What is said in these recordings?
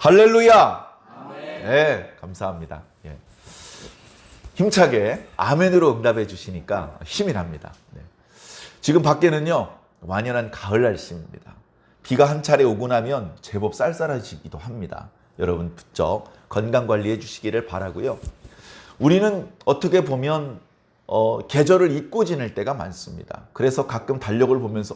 할렐루야. 아멘. 네, 감사합니다. 예. 힘차게 아멘으로 응답해 주시니까 힘이 납니다. 네. 지금 밖에는요 완연한 가을 날씨입니다. 비가 한 차례 오고 나면 제법 쌀쌀해지기도 합니다. 여러분 부쩍 건강 관리해 주시기를 바라고요. 우리는 어떻게 보면 계절을 잊고 지낼 때가 많습니다. 그래서 가끔 달력을 보면서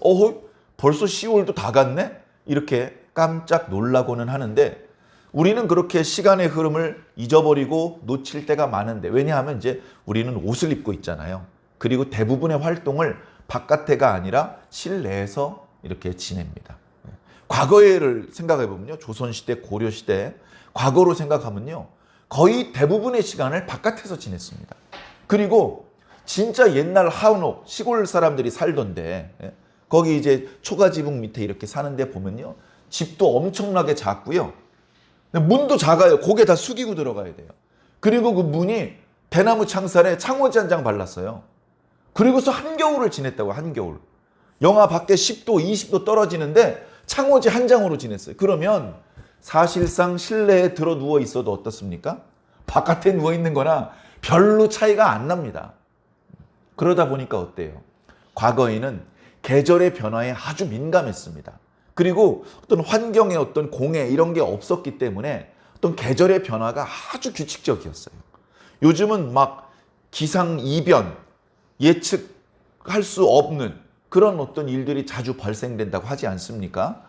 벌써 10월도 다 갔네? 이렇게 깜짝 놀라고는 하는데 우리는 그렇게 시간의 흐름을 잊어버리고 놓칠 때가 많은데, 왜냐하면 이제 우리는 옷을 입고 있잖아요. 그리고 대부분의 활동을 바깥에가 아니라 실내에서 이렇게 지냅니다. 과거를 생각해 보면요, 조선시대, 고려시대 과거로 생각하면요 거의 대부분의 시간을 바깥에서 지냈습니다. 그리고 진짜 옛날 한옥, 시골 사람들이 살던데 거기 이제 초가지붕 밑에 이렇게 사는데 보면요 집도 엄청나게 작고요, 문도 작아요. 고개 다 숙이고 들어가야 돼요. 그리고 그 문이 대나무 창살에 창호지 한 장 발랐어요. 그리고서 한겨울을 지냈다고. 한겨울 영하 밖에 10도 20도 떨어지는데 창호지 한 장으로 지냈어요. 그러면 사실상 실내에 들어 누워 있어도 어떻습니까? 바깥에 누워 있는 거나 별로 차이가 안 납니다. 그러다 보니까 어때요? 과거에는 계절의 변화에 아주 민감했습니다. 그리고 어떤 환경의 어떤 공해 이런 게 없었기 때문에 어떤 계절의 변화가 아주 규칙적이었어요. 요즘은 막 기상 이변, 예측할 수 없는 그런 어떤 일들이 자주 발생된다고 하지 않습니까?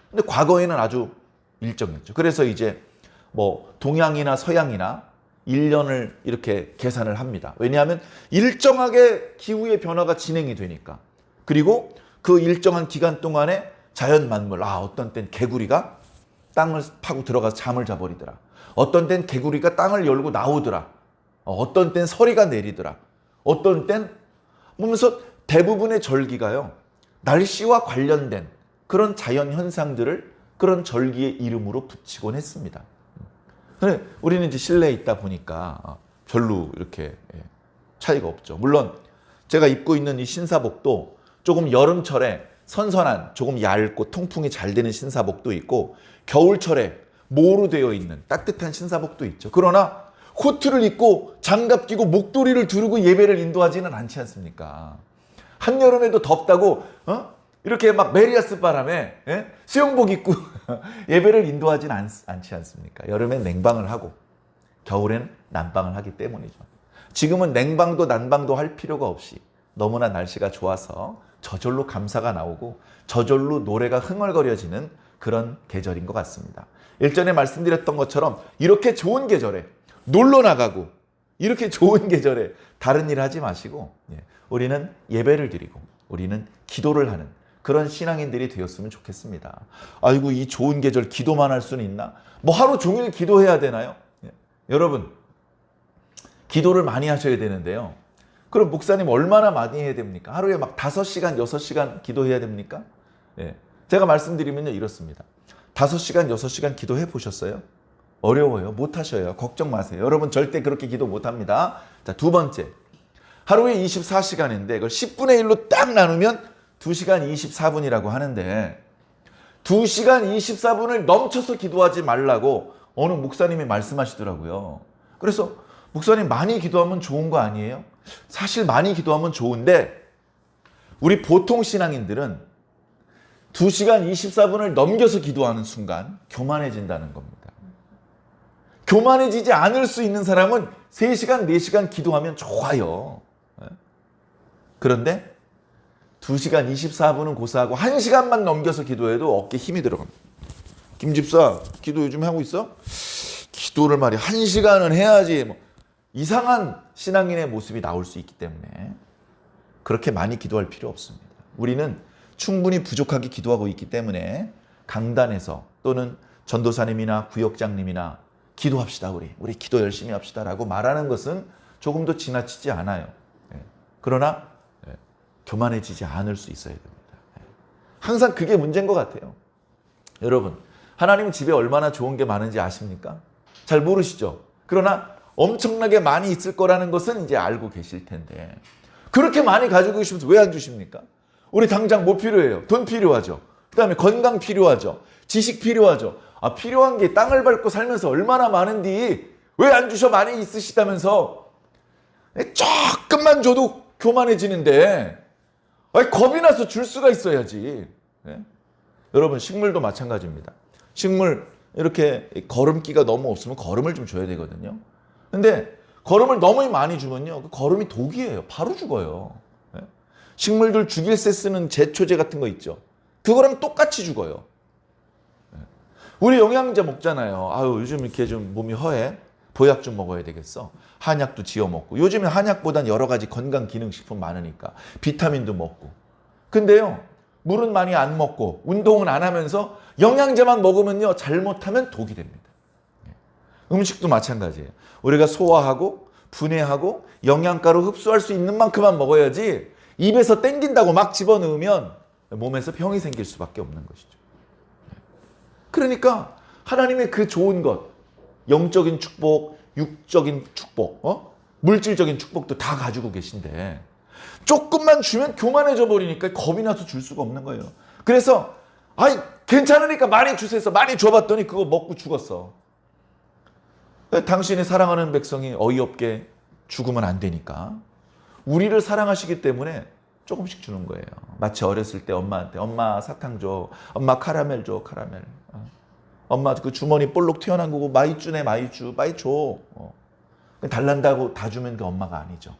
근데 과거에는 아주 일정했죠. 그래서 이제 뭐 동양이나 서양이나 1년을 이렇게 계산을 합니다. 왜냐하면 일정하게 기후의 변화가 진행이 되니까. 그리고 그 일정한 기간 동안에 자연 만물, 어떤 땐 개구리가 땅을 파고 들어가서 잠을 자버리더라. 어떤 땐 개구리가 땅을 열고 나오더라. 어떤 땐 서리가 내리더라. 어떤 땐 보면서 대부분의 절기가요 날씨와 관련된 그런 자연 현상들을 그런 절기의 이름으로 붙이곤 했습니다. 근데 우리는 이제 실내에 있다 보니까 별로 이렇게 차이가 없죠. 물론 제가 입고 있는 이 신사복도 조금 여름철에 선선한 조금 얇고 통풍이 잘 되는 신사복도 있고, 겨울철에 모로 되어 있는 따뜻한 신사복도 있죠. 그러나 코트를 입고 장갑 끼고 목도리를 두르고 예배를 인도하지는 않지 않습니까? 한여름에도 덥다고 이렇게 막 메리아스 바람에 수영복 입고 예배를 인도하지는 않지 않습니까? 여름엔 냉방을 하고 겨울엔 난방을 하기 때문이죠. 지금은 냉방도 난방도 할 필요가 없이 너무나 날씨가 좋아서 저절로 감사가 나오고 저절로 노래가 흥얼거려지는 그런 계절인 것 같습니다. 일전에 말씀드렸던 것처럼 이렇게 좋은 계절에 놀러 나가고 이렇게 좋은 계절에 다른 일 하지 마시고 우리는 예배를 드리고 우리는 기도를 하는 그런 신앙인들이 되었으면 좋겠습니다. 아이고 이 좋은 계절 기도만 할 수는 있나? 뭐 하루 종일 기도해야 되나요? 여러분 기도를 많이 하셔야 되는데요. 그럼 목사님 얼마나 많이 해야 됩니까? 하루에 막 5시간, 6시간 기도해야 됩니까? 제가 말씀드리면요 이렇습니다. 5시간, 6시간 기도해 보셨어요? 어려워요. 못 하셔요. 걱정 마세요. 여러분 절대 그렇게 기도 못 합니다. 자, 두 번째. 하루에 24시간인데 그걸 10분의 1로 딱 나누면 2시간 24분이라고 하는데 2시간 24분을 넘쳐서 기도하지 말라고 어느 목사님이 말씀하시더라고요. 그래서 목사님 많이 기도하면 좋은 거 아니에요? 사실 많이 기도하면 좋은데 우리 보통 신앙인들은 2시간 24분을 넘겨서 기도하는 순간 교만해진다는 겁니다. 교만해지지 않을 수 있는 사람은 3시간, 4시간 기도하면 좋아요. 그런데 2시간 24분은 고사하고 1시간만 넘겨서 기도해도 어깨에 힘이 들어갑니다. 김집사, 기도 요즘 하고 있어? 기도를 말이야 1시간은 해야지. 이상한 신앙인의 모습이 나올 수 있기 때문에 그렇게 많이 기도할 필요 없습니다. 우리는 충분히 부족하게 기도하고 있기 때문에 강단에서 또는 전도사님이나 구역장님이나 기도합시다. 우리 기도 열심히 합시다라고 말하는 것은 조금도 지나치지 않아요. 그러나 교만해지지 않을 수 있어야 됩니다. 항상 그게 문제인 것 같아요. 여러분 하나님 집에 얼마나 좋은 게 많은지 아십니까? 잘 모르시죠? 그러나 엄청나게 많이 있을 거라는 것은 이제 알고 계실 텐데 그렇게 많이 가지고 계시면서 왜 안 주십니까? 우리 당장 뭐 필요해요? 돈 필요하죠. 그 다음에 건강 필요하죠. 지식 필요하죠. 필요한 게 땅을 밟고 살면서 얼마나 많은디 왜 안 주셔? 많이 있으시다면서. 조금만 줘도 교만해지는데 겁이 나서 줄 수가 있어야지. 네? 여러분 식물도 마찬가지입니다. 식물 이렇게 거름기가 너무 없으면 거름을 좀 줘야 되거든요. 근데 거름을 너무 많이 주면요, 그 거름이 독이에요. 바로 죽어요. 네? 식물들 죽일 때 쓰는 제초제 같은 거 있죠. 그거랑 똑같이 죽어요. 네? 우리 영양제 먹잖아요. 요즘 이렇게 좀 몸이 허해. 보약 좀 먹어야 되겠어. 한약도 지어 먹고. 요즘에 한약보단 여러 가지 건강 기능식품 많으니까 비타민도 먹고. 근데요, 물은 많이 안 먹고 운동은 안 하면서 영양제만 먹으면요, 잘못하면 독이 됩니다. 음식도 마찬가지예요. 우리가 소화하고 분해하고 영양가로 흡수할 수 있는 만큼만 먹어야지, 입에서 땡긴다고 막 집어넣으면 몸에서 병이 생길 수밖에 없는 것이죠. 그러니까 하나님의 그 좋은 것, 영적인 축복, 육적인 축복, 물질적인 축복도 다 가지고 계신데 조금만 주면 교만해져 버리니까 겁이 나서 줄 수가 없는 거예요. 그래서 괜찮으니까 많이 주세요. 많이 줘봤더니 그거 먹고 죽었어. 당신이 사랑하는 백성이 어이없게 죽으면 안 되니까 우리를 사랑하시기 때문에 조금씩 주는 거예요. 마치 어렸을 때 엄마한테 엄마 사탕 줘, 엄마 카라멜 줘, 카라멜. 엄마 그 주머니 볼록 튀어나온 거고 많이 주네, 많이 줘. 달란다고 다 주면 그 엄마가 아니죠.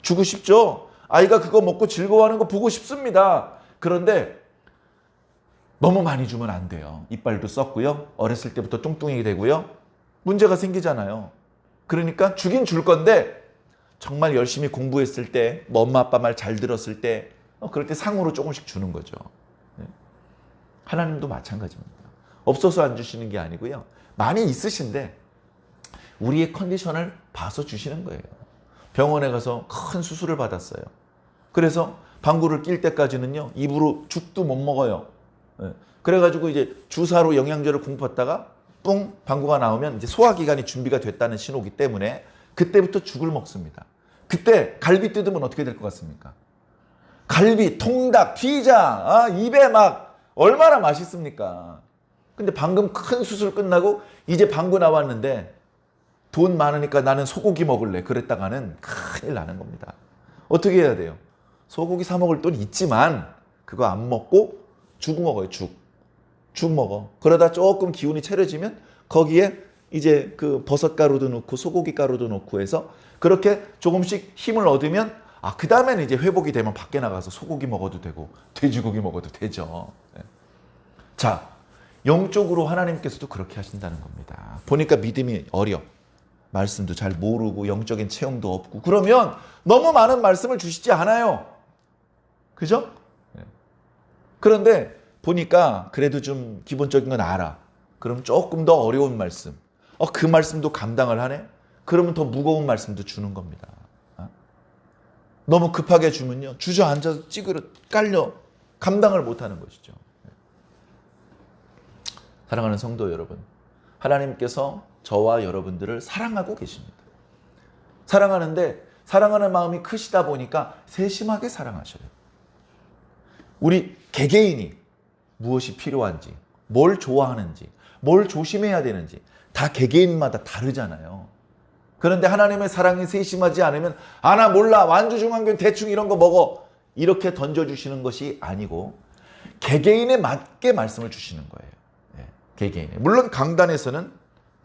주고 싶죠? 아이가 그거 먹고 즐거워하는 거 보고 싶습니다. 그런데 너무 많이 주면 안 돼요. 이빨도 썩고요. 어렸을 때부터 뚱뚱이 되고요. 문제가 생기잖아요. 그러니까 주긴 줄 건데 정말 열심히 공부했을 때, 뭐 엄마 아빠 말 잘 들었을 때, 그럴 때 상으로 조금씩 주는 거죠. 하나님도 마찬가지입니다. 없어서 안 주시는 게 아니고요. 많이 있으신데 우리의 컨디션을 봐서 주시는 거예요. 병원에 가서 큰 수술을 받았어요. 그래서 방구를 낄 때까지는요, 입으로 죽도 못 먹어요. 그래가지고 이제 주사로 영양제를 공포했다가 뿡 방구가 나오면 이제 소화기관이 준비가 됐다는 신호기 때문에 그때부터 죽을 먹습니다. 그때 갈비 뜯으면 어떻게 될 것 같습니까? 갈비, 통닭, 피자, 입에 막 얼마나 맛있습니까? 근데 방금 큰 수술 끝나고 이제 방구 나왔는데 돈 많으니까 나는 소고기 먹을래. 그랬다가는 큰일 나는 겁니다. 어떻게 해야 돼요? 소고기 사 먹을 돈 있지만 그거 안 먹고 죽 먹어요. 죽 먹어. 그러다 조금 기운이 차려지면 거기에 이제 그 버섯 가루도 넣고 소고기 가루도 넣고 해서 그렇게 조금씩 힘을 얻으면 그 다음에는 이제 회복이 되면 밖에 나가서 소고기 먹어도 되고 돼지고기 먹어도 되죠. 자, 영적으로 하나님께서도 그렇게 하신다는 겁니다. 보니까 믿음이 어려. 말씀도 잘 모르고 영적인 체험도 없고 그러면 너무 많은 말씀을 주시지 않아요. 그죠? 그런데 보니까 그래도 좀 기본적인 건 알아. 그럼 조금 더 어려운 말씀. 그 말씀도 감당을 하네? 그러면 더 무거운 말씀도 주는 겁니다. 너무 급하게 주면요, 주저앉아서 찌그러 깔려 감당을 못하는 것이죠. 사랑하는 성도 여러분, 하나님께서 저와 여러분들을 사랑하고 계십니다. 사랑하는데 사랑하는 마음이 크시다 보니까 세심하게 사랑하셔요. 우리 개개인이 무엇이 필요한지, 뭘 좋아하는지, 뭘 조심해야 되는지 다 개개인마다 다르잖아요. 그런데 하나님의 사랑이 세심하지 않으면 나 몰라, 완주중앙교회 대충 이런 거 먹어, 이렇게 던져주시는 것이 아니고 개개인에 맞게 말씀을 주시는 거예요. 개개인에. 물론 강단에서는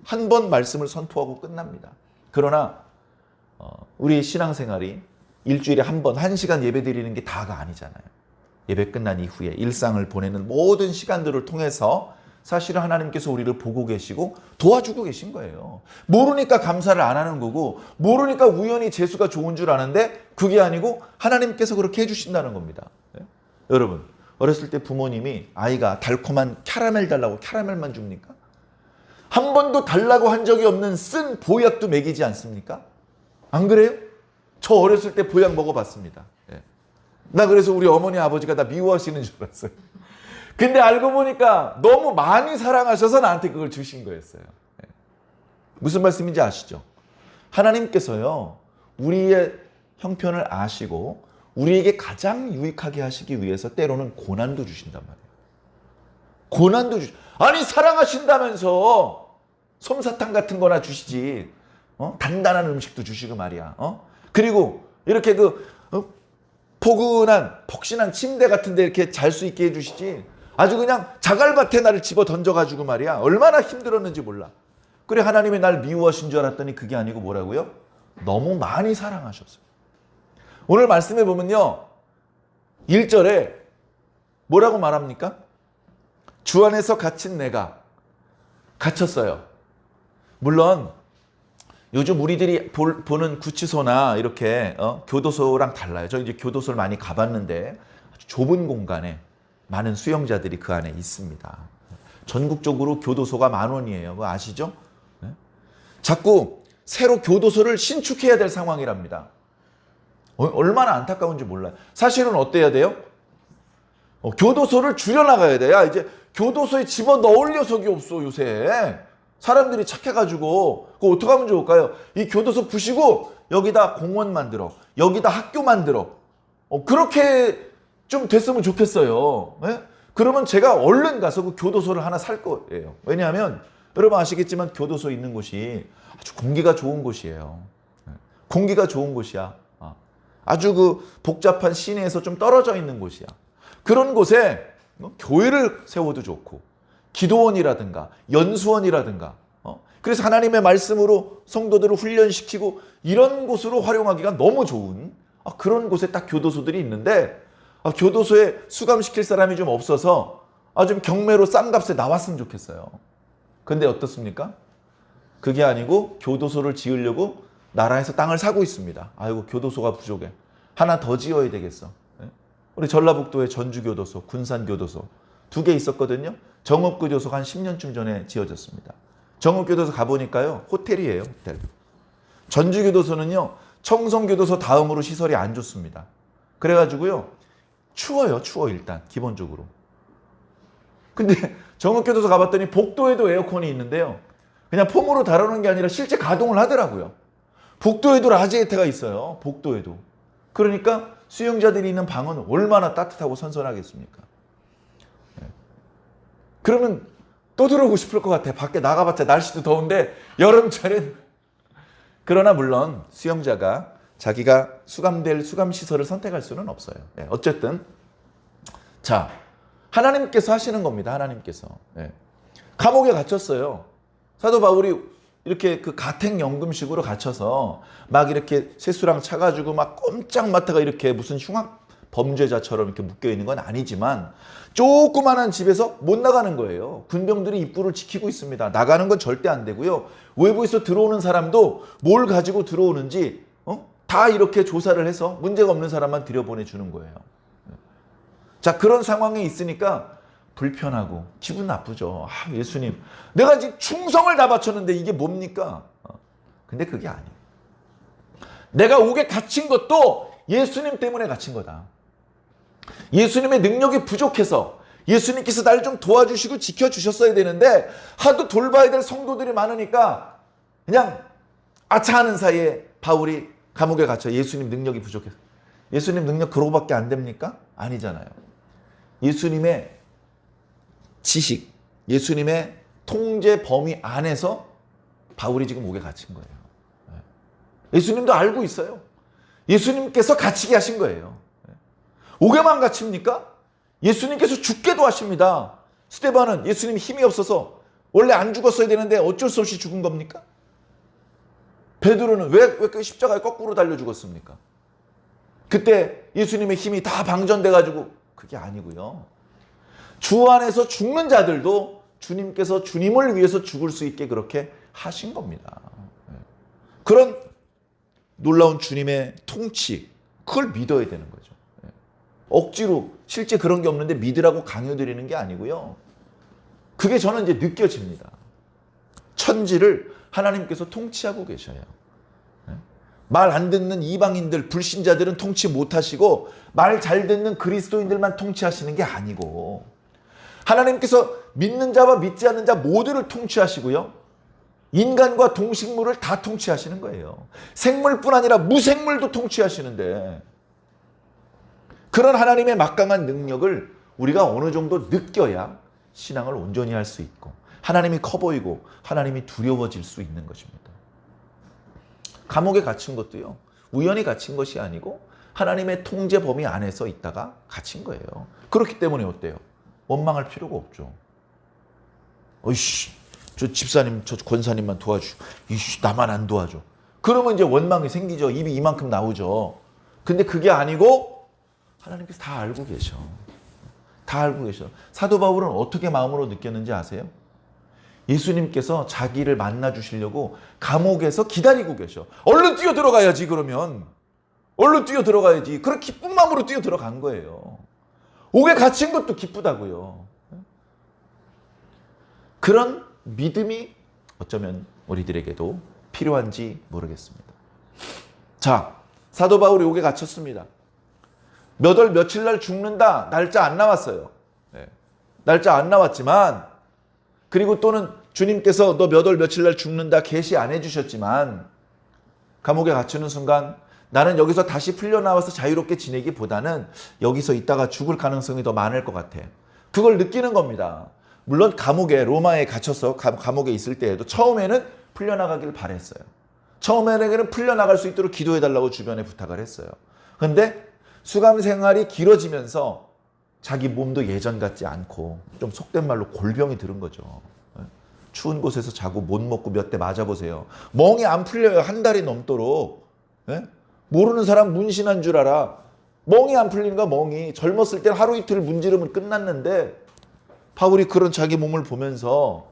한 번 말씀을 선포하고 끝납니다. 그러나 우리 신앙생활이 일주일에 한 번, 1시간 예배 드리는 게 다가 아니잖아요. 예배 끝난 이후에 일상을 보내는 모든 시간들을 통해서 사실은 하나님께서 우리를 보고 계시고 도와주고 계신 거예요. 모르니까 감사를 안 하는 거고 모르니까 우연히 재수가 좋은 줄 아는데 그게 아니고 하나님께서 그렇게 해주신다는 겁니다. 여러분, 어렸을 때 부모님이 아이가 달콤한 캐러멜 달라고 캐러멜만 줍니까? 한 번도 달라고 한 적이 없는 쓴 보약도 먹이지 않습니까? 안 그래요? 저 어렸을 때 보약 먹어봤습니다. 나 그래서 우리 어머니 아버지가 나 미워하시는 줄 알았어요. 근데 알고 보니까 너무 많이 사랑하셔서 나한테 그걸 주신 거였어요. 무슨 말씀인지 아시죠? 하나님께서요, 우리의 형편을 아시고 우리에게 가장 유익하게 하시기 위해서 때로는 고난도 주신단 말이에요. 고난도 아니 사랑하신다면서 솜사탕 같은 거나 주시지. 단단한 음식도 주시고 말이야. 그리고 이렇게 포근한 폭신한 침대 같은 데 이렇게 잘 수 있게 해주시지. 아주 그냥 자갈밭에 나를 집어 던져가지고 말이야. 얼마나 힘들었는지 몰라. 그래 하나님이 날 미워하신 줄 알았더니 그게 아니고 뭐라고요? 너무 많이 사랑하셨어요. 오늘 말씀해 보면요. 1절에 뭐라고 말합니까? 주 안에서 갇힌 내가 갇혔어요. 물론 요즘 우리들이 보는 구치소나 이렇게 교도소랑 달라요. 저 이제 교도소를 많이 가봤는데 아주 좁은 공간에 많은 수용자들이 그 안에 있습니다. 전국적으로 교도소가 10,000원이에요. 그거 아시죠? 네? 자꾸 새로 교도소를 신축해야 될 상황이랍니다. 얼마나 안타까운지 몰라요. 사실은 어때야 돼요? 교도소를 줄여나가야 돼요. 이제 교도소에 집어넣을 녀석이 없어 요새. 사람들이 착해가지고 그거 어떻게 하면 좋을까요? 이 교도소 부시고 여기다 공원 만들어, 여기다 학교 만들어. 그렇게 좀 됐으면 좋겠어요. 네? 그러면 제가 얼른 가서 그 교도소를 하나 살 거예요. 왜냐하면 여러분 아시겠지만 교도소에 있는 곳이 아주 공기가 좋은 곳이에요. 공기가 좋은 곳이야. 아주 그 복잡한 시내에서 좀 떨어져 있는 곳이야. 그런 곳에 교회를 세워도 좋고 기도원이라든가 연수원이라든가 그래서 하나님의 말씀으로 성도들을 훈련시키고 이런 곳으로 활용하기가 너무 좋은 그런 곳에 딱 교도소들이 있는데 교도소에 수감시킬 사람이 좀 없어서 좀 경매로 싼 값에 나왔으면 좋겠어요. 근데 어떻습니까? 그게 아니고 교도소를 지으려고 나라에서 땅을 사고 있습니다. 아이고 교도소가 부족해. 하나 더 지어야 되겠어. 우리 전라북도에 전주교도소, 군산교도소 2개 있었거든요. 정읍교도소가 한 10년쯤 전에 지어졌습니다. 정읍교도소 가보니까요. 호텔이에요. 호텔. 전주교도소는요. 청송교도소 다음으로 시설이 안 좋습니다. 그래가지고요. 추워요. 추워 일단 기본적으로. 근데 정읍교도소 가봤더니 복도에도 에어컨이 있는데요. 그냥 폼으로 다루는 게 아니라 실제 가동을 하더라고요. 복도에도 라지에이터가 있어요. 복도에도. 그러니까 수용자들이 있는 방은 얼마나 따뜻하고 선선하겠습니까? 그러면 또 들어오고 싶을 것 같아. 밖에 나가봤자 날씨도 더운데 여름철엔. 그러나 물론 수용자가 자기가 수감될 수감시설을 선택할 수는 없어요. 어쨌든 자 하나님께서 하시는 겁니다. 하나님께서. 감옥에 갇혔어요. 사도 바울이 이렇게 그 가택연금식으로 갇혀서 막 이렇게 세수랑 차가지고 막 꼼짝마다가 이렇게 무슨 흉악 범죄자처럼 이렇게 묶여 있는 건 아니지만 조그만한 집에서 못 나가는 거예요. 군병들이 입구를 지키고 있습니다. 나가는 건 절대 안 되고요. 외부에서 들어오는 사람도 뭘 가지고 들어오는지 다 이렇게 조사를 해서 문제가 없는 사람만 들여보내주는 거예요. 자 그런 상황에 있으니까 불편하고 기분 나쁘죠. 예수님 내가 지금 충성을 다 바쳤는데 이게 뭡니까? 근데 그게 아니에요. 내가 옥에 갇힌 것도 예수님 때문에 갇힌 거다. 예수님의 능력이 부족해서 예수님께서 날 좀 도와주시고 지켜주셨어야 되는데 하도 돌봐야 될 성도들이 많으니까 그냥 아차하는 사이에 바울이 감옥에 갇혀 예수님 능력이 부족해서. 예수님 능력 그러고밖에 안 됩니까? 아니잖아요. 예수님의 지식, 예수님의 통제 범위 안에서 바울이 지금 옥에 갇힌 거예요. 예수님도 알고 있어요. 예수님께서 갇히게 하신 거예요. 옥에만 갇힙니까? 예수님께서 죽게도 하십니다. 스데반은 예수님 힘이 없어서 원래 안 죽었어야 되는데 어쩔 수 없이 죽은 겁니까? 베드로는 왜 십자가에 거꾸로 달려 죽었습니까? 그때 예수님의 힘이 다 방전돼가지고 그게 아니고요. 주 안에서 죽는 자들도 주님께서 주님을 위해서 죽을 수 있게 그렇게 하신 겁니다. 그런 놀라운 주님의 통치, 그걸 믿어야 되는 거죠. 억지로 실제 그런 게 없는데 믿으라고 강요드리는 게 아니고요. 그게 저는 이제 느껴집니다. 천지를 하나님께서 통치하고 계셔요. 말 안 듣는 이방인들, 불신자들은 통치 못하시고 말 잘 듣는 그리스도인들만 통치하시는 게 아니고 하나님께서 믿는 자와 믿지 않는 자 모두를 통치하시고요. 인간과 동식물을 다 통치하시는 거예요. 생물뿐 아니라 무생물도 통치하시는데 그런 하나님의 막강한 능력을 우리가 어느 정도 느껴야 신앙을 온전히 할 수 있고 하나님이 커 보이고 하나님이 두려워질 수 있는 것입니다. 감옥에 갇힌 것도요, 우연히 갇힌 것이 아니고 하나님의 통제 범위 안에서 있다가 갇힌 거예요. 그렇기 때문에 어때요? 원망할 필요가 없죠. 어이씨, 저 집사님, 저 권사님만 도와줘. 이씨, 나만 안 도와줘. 그러면 이제 원망이 생기죠. 입이 이만큼 나오죠. 근데 그게 아니고 하나님께서 다 알고 계셔. 다 알고 계셔. 사도 바울은 어떻게 마음으로 느꼈는지 아세요? 예수님께서 자기를 만나 주시려고 감옥에서 기다리고 계셔. 얼른 뛰어 들어가야지 그러면. 얼른 뛰어 들어가야지. 그런 기쁜 마음으로 뛰어 들어간 거예요. 옥에 갇힌 것도 기쁘다고요. 그런 믿음이 어쩌면 우리들에게도 필요한지 모르겠습니다. 자, 사도 바울이 옥에 갇혔습니다. 몇 월 며칠 날 죽는다. 날짜 안 나왔어요. 네. 날짜 안 나왔지만, 그리고 또는 주님께서 너 몇 월 며칠 날 죽는다 계시 안 해주셨지만, 감옥에 갇히는 순간 나는 여기서 다시 풀려나와서 자유롭게 지내기보다는 여기서 있다가 죽을 가능성이 더 많을 것 같아. 그걸 느끼는 겁니다. 물론 감옥에, 로마에 갇혀서 감옥에 있을 때에도 처음에는 풀려나가길 바랬어요. 처음에는 풀려나갈 수 있도록 기도해달라고 주변에 부탁을 했어요. 근데 수감 생활이 길어지면서 자기 몸도 예전 같지 않고 좀 속된 말로 골병이 들은 거죠. 추운 곳에서 자고 못 먹고 몇 대 맞아보세요. 멍이 안 풀려요. 한 달이 넘도록. 모르는 사람 문신한 줄 알아. 멍이 안 풀리는 거야, 멍이. 젊었을 땐 하루 이틀 문지르면 끝났는데 바울이 그런 자기 몸을 보면서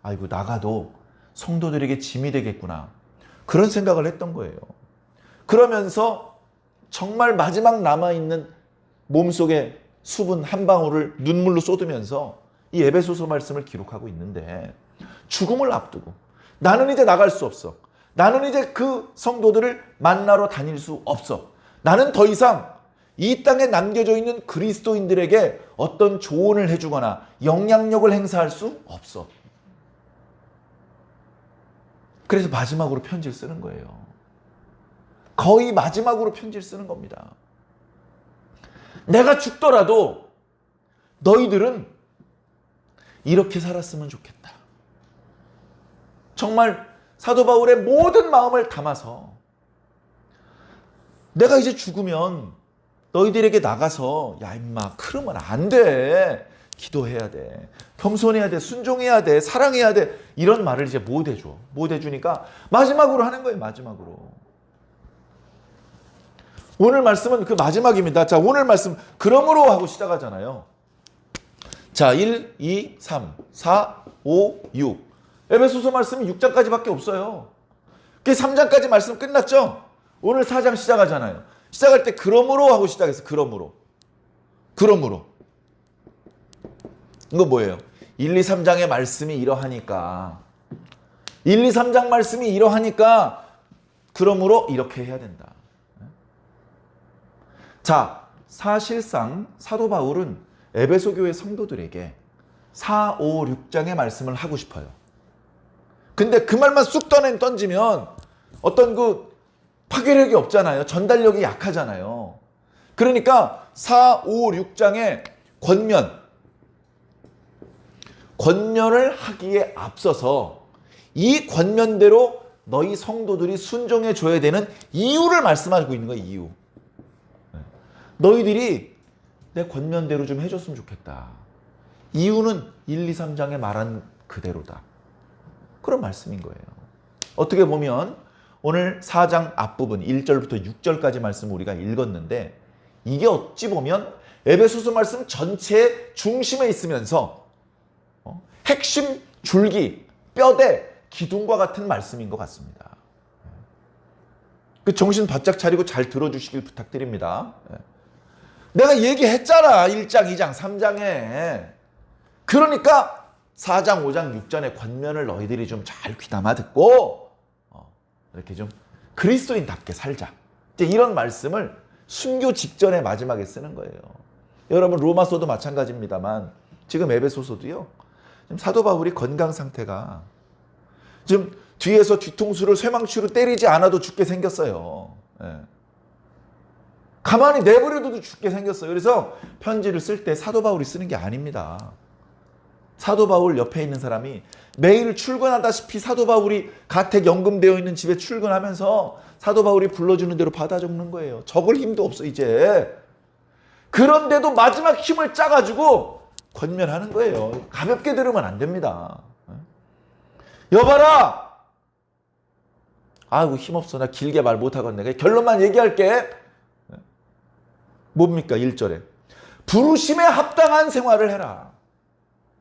아이고, 나가도 성도들에게 짐이 되겠구나. 그런 생각을 했던 거예요. 그러면서 정말 마지막 남아있는 몸속에 수분 한 방울을 눈물로 쏟으면서 이 에베소서 말씀을 기록하고 있는데, 죽음을 앞두고 나는 이제 나갈 수 없어. 나는 이제 그 성도들을 만나러 다닐 수 없어. 나는 더 이상 이 땅에 남겨져 있는 그리스도인들에게 어떤 조언을 해주거나 영향력을 행사할 수 없어. 그래서 마지막으로 편지를 쓰는 거예요. 거의 마지막으로 편지를 쓰는 겁니다. 내가 죽더라도 너희들은 이렇게 살았으면 좋겠다. 정말 사도 바울의 모든 마음을 담아서 내가 이제 죽으면 너희들에게 나가서 야 임마 그러면 안 돼. 기도해야 돼. 겸손해야 돼. 순종해야 돼. 사랑해야 돼. 이런 말을 이제 못 해줘. 못 해주니까 마지막으로 하는 거예요. 마지막으로. 오늘 말씀은 그 마지막입니다. 자, 오늘 말씀 그러므로 하고 시작하잖아요. 자, 1, 2, 3, 4, 5, 6. 에베소서 말씀이 6장까지밖에 없어요. 그 3장까지 말씀 끝났죠? 오늘 4장 시작하잖아요. 시작할 때 그러므로 하고 시작했어요. 그러므로. 이거 뭐예요? 1, 2, 3장의 말씀이 이러하니까 1, 2, 3장 말씀이 이러하니까 그러므로 이렇게 해야 된다. 자, 사실상 사도 바울은 에베소 교회 성도들에게 4, 5, 6장의 말씀을 하고 싶어요. 근데 그 말만 쑥 던지면 어떤 그 파괴력이 없잖아요. 전달력이 약하잖아요. 그러니까 4, 5, 6장의 권면을 하기에 앞서서 이 권면대로 너희 성도들이 순종해 줘야 되는 이유를 말씀하고 있는 거예요. 이유. 너희들이 내 권면대로 좀 해줬으면 좋겠다. 이유는 1, 2, 3장에 말한 그대로다. 그런 말씀인 거예요. 어떻게 보면 오늘 4장 앞부분 1절부터 6절까지 말씀을 우리가 읽었는데, 이게 어찌 보면 에베소서 말씀 전체의 중심에 있으면서 핵심 줄기, 뼈대, 기둥과 같은 말씀인 것 같습니다. 그 정신 바짝 차리고 잘 들어주시길 부탁드립니다. 내가 얘기했잖아. 1장, 2장, 3장에. 그러니까 4장, 5장, 6장의 권면을 너희들이 좀 잘 귀담아 듣고 이렇게 좀 그리스도인답게 살자. 이제 이런 말씀을 순교 직전에 마지막에 쓰는 거예요. 여러분 로마서도 마찬가지입니다만 지금 에베소서도요. 지금 사도 바울이 건강 상태가 지금 뒤에서 뒤통수를 쇠망치로 때리지 않아도 죽게 생겼어요. 가만히 내버려둬도 죽게 생겼어요. 그래서 편지를 쓸 때 사도 바울이 쓰는 게 아닙니다. 사도 바울 옆에 있는 사람이 매일 출근하다시피 사도 바울이 가택 연금되어 있는 집에 출근하면서 사도 바울이 불러주는 대로 받아 적는 거예요. 적을 힘도 없어 이제. 그런데도 마지막 힘을 짜가지고 권면하는 거예요. 가볍게 들으면 안 됩니다. 여봐라! 아이고 힘없어. 나 길게 말 못하겠네. 결론만 얘기할게. 뭡니까? 1절에 부르심에 합당한 생활을 해라.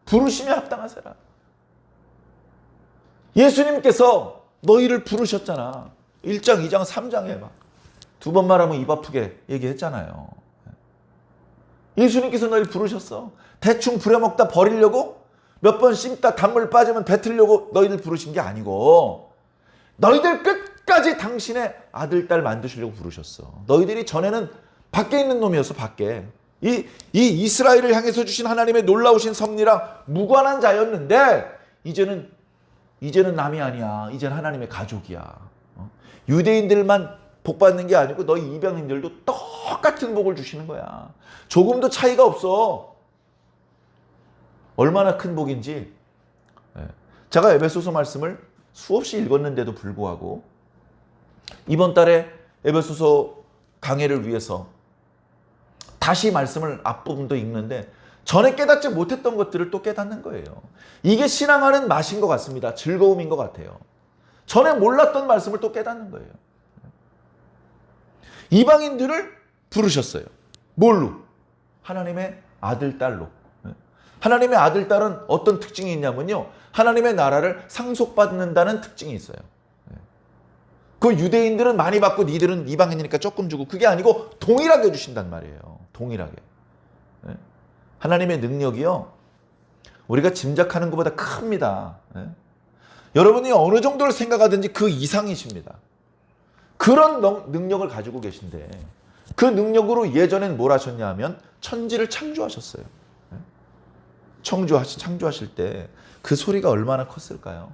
부르심에 합당한 생활. 예수님께서 너희를 부르셨잖아. 1장, 2장, 3장에 막 두 번 말하면 입 아프게 얘기했잖아요. 예수님께서 너희를 부르셨어. 대충 부려먹다 버리려고 몇 번 씹다 단물 빠지면 뱉으려고 너희들 부르신 게 아니고 너희들 끝까지 당신의 아들, 딸 만드시려고 부르셨어. 너희들이 전에는 밖에 있는 놈이었어. 밖에. 이 이스라엘을 향해서 주신 하나님의 놀라우신 섭리랑 무관한 자였는데 이제는 남이 아니야. 이제는 하나님의 가족이야. 유대인들만 복 받는 게 아니고 너희 이방인들도 똑같은 복을 주시는 거야. 조금도 차이가 없어. 얼마나 큰 복인지. 제가 에베소서 말씀을 수없이 읽었는데도 불구하고 이번 달에 에베소서 강해를 위해서 다시 말씀을 앞부분도 읽는데 전에 깨닫지 못했던 것들을 또 깨닫는 거예요. 이게 신앙하는 맛인 것 같습니다. 즐거움인 것 같아요. 전에 몰랐던 말씀을 또 깨닫는 거예요. 이방인들을 부르셨어요. 뭘로? 하나님의 아들, 딸로. 하나님의 아들, 딸은 어떤 특징이 있냐면요. 하나님의 나라를 상속받는다는 특징이 있어요. 그 유대인들은 많이 받고 니들은 이방인이니까 조금 주고 그게 아니고 동일하게 주신단 말이에요. 동일하게. 하나님의 능력이요. 우리가 짐작하는 것보다 큽니다. 여러분이 어느 정도를 생각하든지 그 이상이십니다. 그런 능력을 가지고 계신데 그 능력으로 예전엔 뭘 하셨냐 하면 천지를 창조하셨어요. 창조하실 때 그 소리가 얼마나 컸을까요?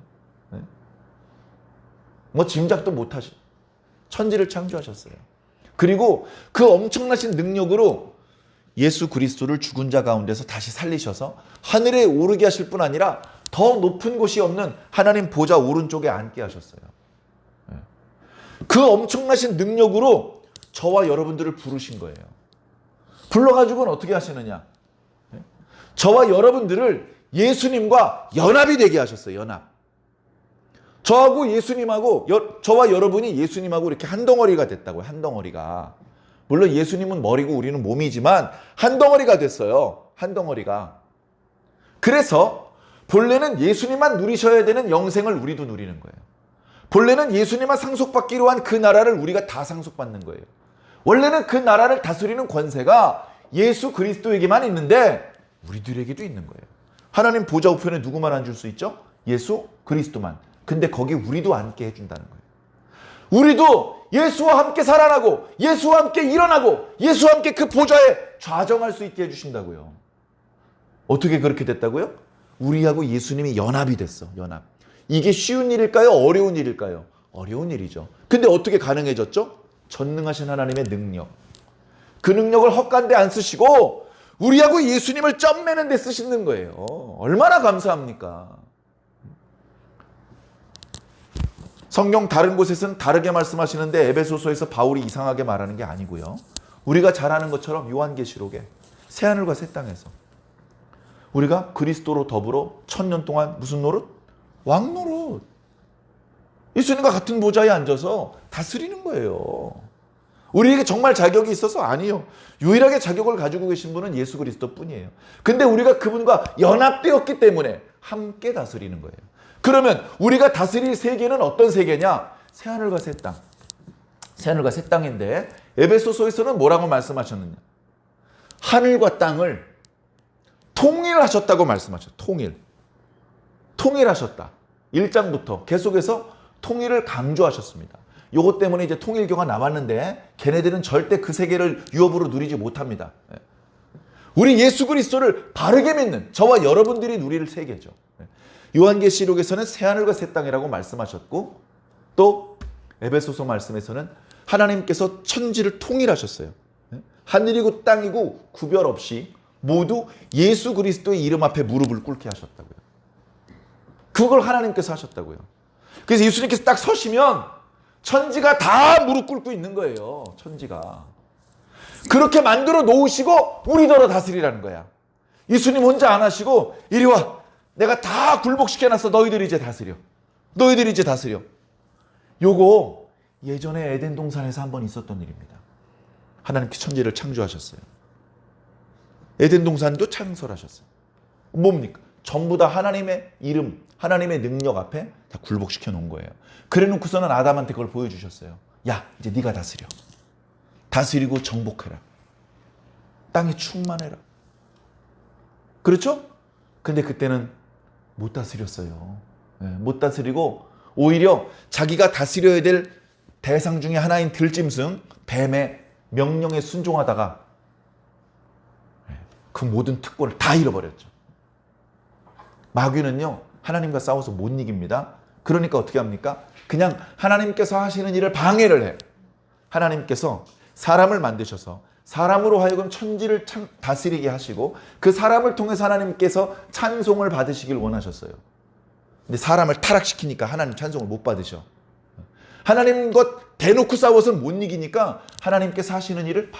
뭐 짐작도 못하시. 천지를 창조하셨어요. 그리고 그 엄청나신 능력으로 예수 그리스도를 죽은 자 가운데서 다시 살리셔서 하늘에 오르게 하실 뿐 아니라 더 높은 곳이 없는 하나님 보좌 오른쪽에 앉게 하셨어요. 그 엄청나신 능력으로 저와 여러분들을 부르신 거예요. 불러가지고는 어떻게 하시느냐? 저와 여러분들을 예수님과 연합이 되게 하셨어요. 연합. 저하고 예수님하고 저와 여러분이 예수님하고 이렇게 한 덩어리가 됐다고요. 한 덩어리가. 물론 예수님은 머리고 우리는 몸이지만 한 덩어리가 됐어요. 한 덩어리가. 그래서 본래는 예수님만 누리셔야 되는 영생을 우리도 누리는 거예요. 본래는 예수님만 상속받기로 한 그 나라를 우리가 다 상속받는 거예요. 원래는 그 나라를 다스리는 권세가 예수 그리스도에게만 있는데 우리들에게도 있는 거예요. 하나님 보좌 우편에 누구만 앉을 수 있죠? 예수 그리스도만. 근데 거기 우리도 앉게 해준다는 거예요. 우리도 예수와 함께 살아나고 예수와 함께 일어나고 예수와 함께 그 보좌에 좌정할 수 있게 해주신다고요. 어떻게 그렇게 됐다고요? 우리하고 예수님이 연합이 됐어. 연합. 이게 쉬운 일일까요? 어려운 일일까요? 어려운 일이죠. 근데 어떻게 가능해졌죠? 전능하신 하나님의 능력. 그 능력을 헛간데 안 쓰시고 우리하고 예수님을 점 매는 데 쓰시는 거예요. 얼마나 감사합니까? 성경 다른 곳에서는 다르게 말씀하시는데 에베소서에서 바울이 이상하게 말하는 게 아니고요. 우리가 잘 아는 것처럼 요한계시록에 새하늘과 새 땅에서 우리가 그리스도로 더불어 1000년 동안 무슨 노릇? 왕노릇. 예수님과 같은 보좌에 앉아서 다스리는 거예요. 우리에게 정말 자격이 있어서? 아니요. 유일하게 자격을 가지고 계신 분은 예수 그리스도 뿐이에요. 근데 우리가 그분과 연합되었기 때문에 함께 다스리는 거예요. 그러면 우리가 다스릴 세계는 어떤 세계냐? 새하늘과 새 땅. 새하늘과 새 땅인데 에베소서에서는 뭐라고 말씀하셨느냐? 하늘과 땅을 통일하셨다고 말씀하셨어요. 통일하셨다. 1장부터 계속해서 통일을 강조하셨습니다. 요것 때문에 이제 통일교가 나왔는데 걔네들은 절대 그 세계를 유업으로 누리지 못합니다. 우리 예수 그리스도를 바르게 믿는 저와 여러분들이 누릴 세계죠. 요한계시록에서는 새하늘과 새 땅이라고 말씀하셨고 또 에베소서 말씀에서는 하나님께서 천지를 통일하셨어요. 하늘이고 땅이고 구별 없이 모두 예수 그리스도의 이름 앞에 무릎을 꿇게 하셨다고요. 그걸 하나님께서 하셨다고요. 그래서 예수님께서 딱 서시면 천지가 다 무릎 꿇고 있는 거예요. 천지가. 그렇게 만들어 놓으시고 우리더러 다스리라는 거야. 예수님 혼자 안 하시고 이리 와. 내가 다 굴복시켜놨어. 너희들이 이제 다스려. 너희들이 이제 다스려. 요거 예전에 에덴 동산에서 한번 있었던 일입니다. 하나님께 천지를 창조하셨어요. 에덴 동산도 창설하셨어요. 뭡니까? 전부 다 하나님의 이름, 하나님의 능력 앞에 다 굴복시켜 놓은 거예요. 그래 놓고서는 아담한테 그걸 보여주셨어요. 야, 이제 네가 다스려. 다스리고 정복해라. 땅에 충만해라. 그렇죠? 근데 그때는 못 다스렸어요. 못 다스리고 오히려 자기가 다스려야 될 대상 중에 하나인 들짐승, 뱀의 명령에 순종하다가 그 모든 특권을 다 잃어버렸죠. 마귀는요, 하나님과 싸워서 못 이깁니다. 그러니까 어떻게 합니까? 그냥 하나님께서 하시는 일을 방해를 해요. 하나님께서 사람을 만드셔서 사람으로 하여금 천지를 다스리게 하시고 그 사람을 통해서 하나님께서 찬송을 받으시길 원하셨어요. 근데 사람을 타락시키니까 하나님 찬송을 못 받으셔. 하나님과 대놓고 싸워서는 못 이기니까 하나님께서 하시는 일을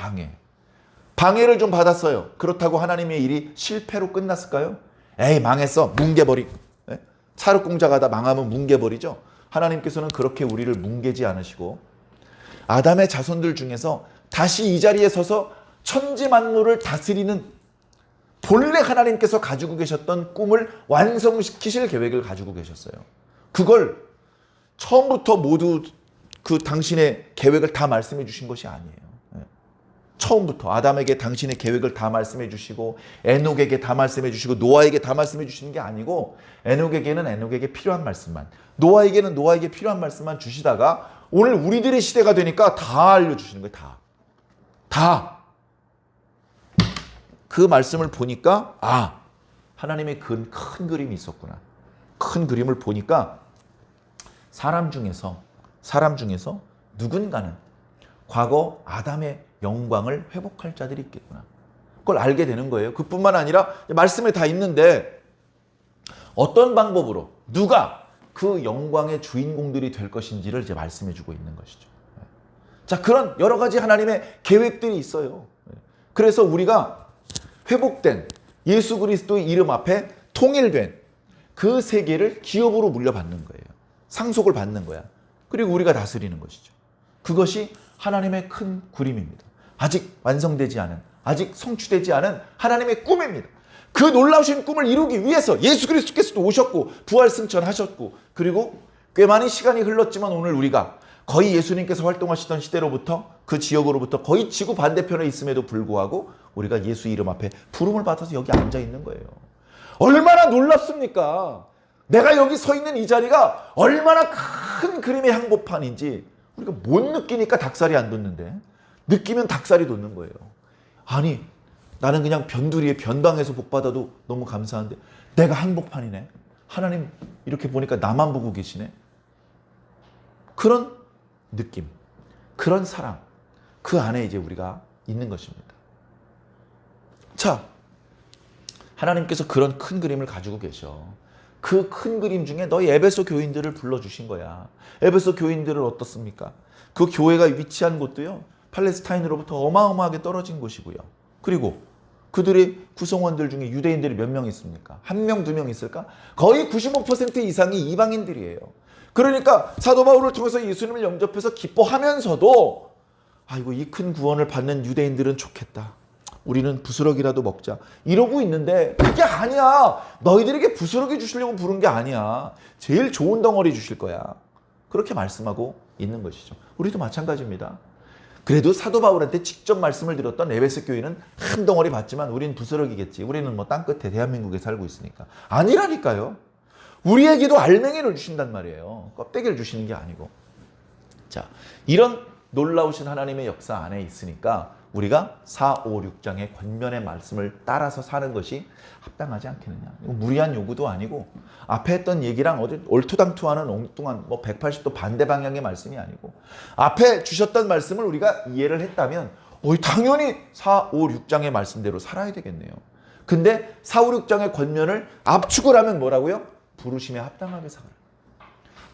방해를 좀 받았어요. 그렇다고 하나님의 일이 실패로 끝났을까요? 에이, 망했어. 뭉개버리. 찰흙공작 하다 망하면 뭉개버리죠. 하나님께서는 그렇게 우리를 뭉개지 않으시고 아담의 자손들 중에서 다시 이 자리에 서서 천지 만물을 다스리는 본래 하나님께서 가지고 계셨던 꿈을 완성시키실 계획을 가지고 계셨어요. 그걸 처음부터 모두 그 당신의 계획을 다 말씀해 주신 것이 아니에요. 처음부터 아담에게 당신의 계획을 다 말씀해 주시고 에녹에게 다 말씀해 주시고 노아에게 다 말씀해 주시는 게 아니고 에녹에게는 에녹에게 필요한 말씀만, 노아에게는 노아에게 필요한 말씀만 주시다가 오늘 우리들의 시대가 되니까 다 알려주시는 거예요. 다. 그 말씀을 보니까 하나님의 큰 그림이 있었구나. 큰 그림을 보니까 사람 중에서 누군가는 과거 아담의 영광을 회복할 자들이 있겠구나. 그걸 알게 되는 거예요. 그뿐만 아니라 말씀에 다 있는데 어떤 방법으로 누가 그 영광의 주인공들이 될 것인지를 이제 말씀해 주고 있는 것이죠. 자, 그런 여러 가지 하나님의 계획들이 있어요. 그래서 우리가 회복된 예수 그리스도의 이름 앞에 통일된 그 세계를 기업으로 물려받는 거예요. 상속을 받는 거야. 그리고 우리가 다스리는 것이죠. 그것이 하나님의 큰 그림입니다. 아직 완성되지 않은, 아직 성취되지 않은 하나님의 꿈입니다. 그 놀라우신 꿈을 이루기 위해서 예수 그리스도께서도 오셨고 부활 승천하셨고 그리고 꽤 많은 시간이 흘렀지만 오늘 우리가 거의 예수님께서 활동하시던 시대로부터 그 지역으로부터 거의 지구 반대편에 있음에도 불구하고 우리가 예수 이름 앞에 부름을 받아서 여기 앉아 있는 거예요. 얼마나 놀랍습니까? 내가 여기 서 있는 이 자리가 얼마나 큰 그림의 한복판인지 우리가 못 느끼니까 닭살이 안 돋는데 느끼면 닭살이 돋는 거예요. 아니, 나는 그냥 변두리에 변방에서 복 받아도 너무 감사한데 내가 한복판이네. 하나님 이렇게 보니까 나만 보고 계시네. 그런 느낌, 그런 사랑, 그 안에 이제 우리가 있는 것입니다. 자, 하나님께서 그런 큰 그림을 가지고 계셔. 그 큰 그림 중에 너희 에베소 교인들을 불러주신 거야. 에베소 교인들은 어떻습니까? 그 교회가 위치한 곳도요, 팔레스타인으로부터 어마어마하게 떨어진 곳이고요. 그리고 그들의 구성원들 중에 유대인들이 몇 명 있습니까? 한 명, 두 명 있을까? 거의 95% 이상이 이방인들이에요. 그러니까 사도 바울을 통해서 예수님을 영접해서 기뻐하면서도 아이고, 이 큰 구원을 받는 유대인들은 좋겠다. 우리는 부스러기라도 먹자. 이러고 있는데 그게 아니야. 너희들에게 부스러기 주시려고 부른 게 아니야. 제일 좋은 덩어리 주실 거야. 그렇게 말씀하고 있는 것이죠. 우리도 마찬가지입니다. 그래도 사도 바울한테 직접 말씀을 드렸던 에베소 교회는 한 덩어리 받지만 우리는 부스러기겠지. 우리는 뭐 땅끝에 대한민국에 살고 있으니까. 아니라니까요. 우리에게도 알맹이를 주신단 말이에요. 껍데기를 주시는 게 아니고. 자, 이런 놀라우신 하나님의 역사 안에 있으니까 우리가 4, 5, 6장의 권면의 말씀을 따라서 사는 것이 합당하지 않겠느냐. 이거 무리한 요구도 아니고 앞에 했던 얘기랑 어디 얼토당토하는 엉뚱한 180도 반대 방향의 말씀이 아니고 앞에 주셨던 말씀을 우리가 이해를 했다면 당연히 4, 5, 6장의 말씀대로 살아야 되겠네요. 근데 사후육장의 권면을 압축을 하면 뭐라고요? 부르심에 합당하게 살아라.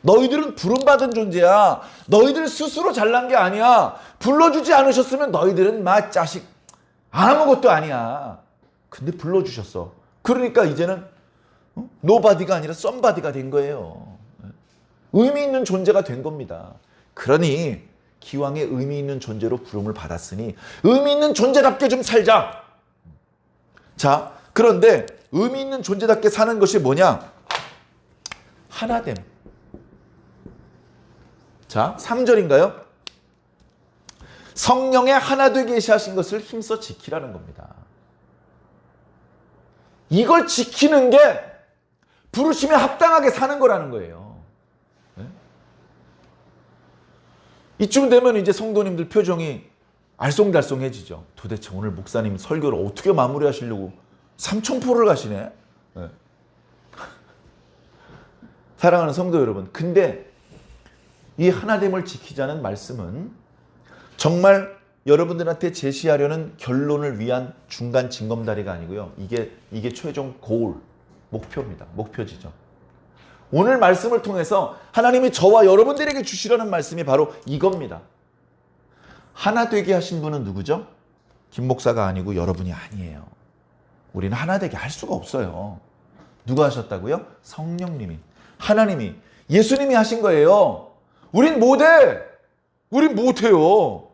너희들은 부름받은 존재야. 너희들 스스로 잘난 게 아니야. 불러주지 않으셨으면 너희들은 막 자식 아무것도 아니야. 근데 불러주셨어. 그러니까 이제는 노바디가 아니라 썸바디가 된 거예요. 의미 있는 존재가 된 겁니다. 그러니 기왕에 의미 있는 존재로 부름을 받았으니 의미 있는 존재답게 좀 살자. 자, 그런데 의미 있는 존재답게 사는 것이 뭐냐? 하나됨. 자, 3절인가요? 성령의 하나 되게 하신 것을 힘써 지키라는 겁니다. 이걸 지키는 게 부르심에 합당하게 사는 거라는 거예요. 네? 이쯤 되면 이제 성도님들 표정이 알쏭달쏭해지죠. 도대체 오늘 목사님 설교를 어떻게 마무리하시려고 삼천포를 가시네. 네. 사랑하는 성도 여러분, 근데 이 하나됨을 지키자는 말씀은 정말 여러분들한테 제시하려는 결론을 위한 중간 징검다리가 아니고요. 이게 최종 고울, 목표입니다. 목표지죠. 오늘 말씀을 통해서 하나님이 저와 여러분들에게 주시려는 말씀이 바로 이겁니다. 하나 되게 하신 분은 누구죠? 김 목사가 아니고 여러분이 아니에요. 우리는 하나 되게 할 수가 없어요. 누가 하셨다고요? 성령님이, 하나님이, 예수님이 하신 거예요. 우린 못해. 우린 못해요.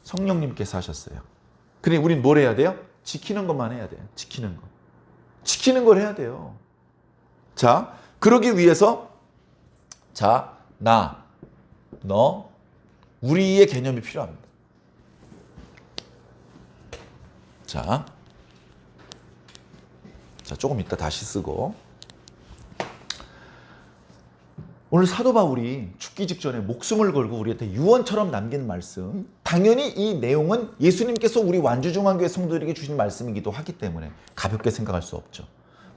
성령님께서 하셨어요. 그러니 우린 뭘 해야 돼요? 지키는 것만 해야 돼요. 지키는 거. 지키는 걸 해야 돼요. 자, 그러기 위해서 자, 나, 너, 우리의 개념이 필요합니다. 자, 조금 이따 다시 쓰고. 오늘 사도 바울이 죽기 직전에 목숨을 걸고 우리한테 유언처럼 남긴 말씀, 당연히 이 내용은 예수님께서 우리 완주중앙교회 성도들에게 주신 말씀이기도 하기 때문에 가볍게 생각할 수 없죠.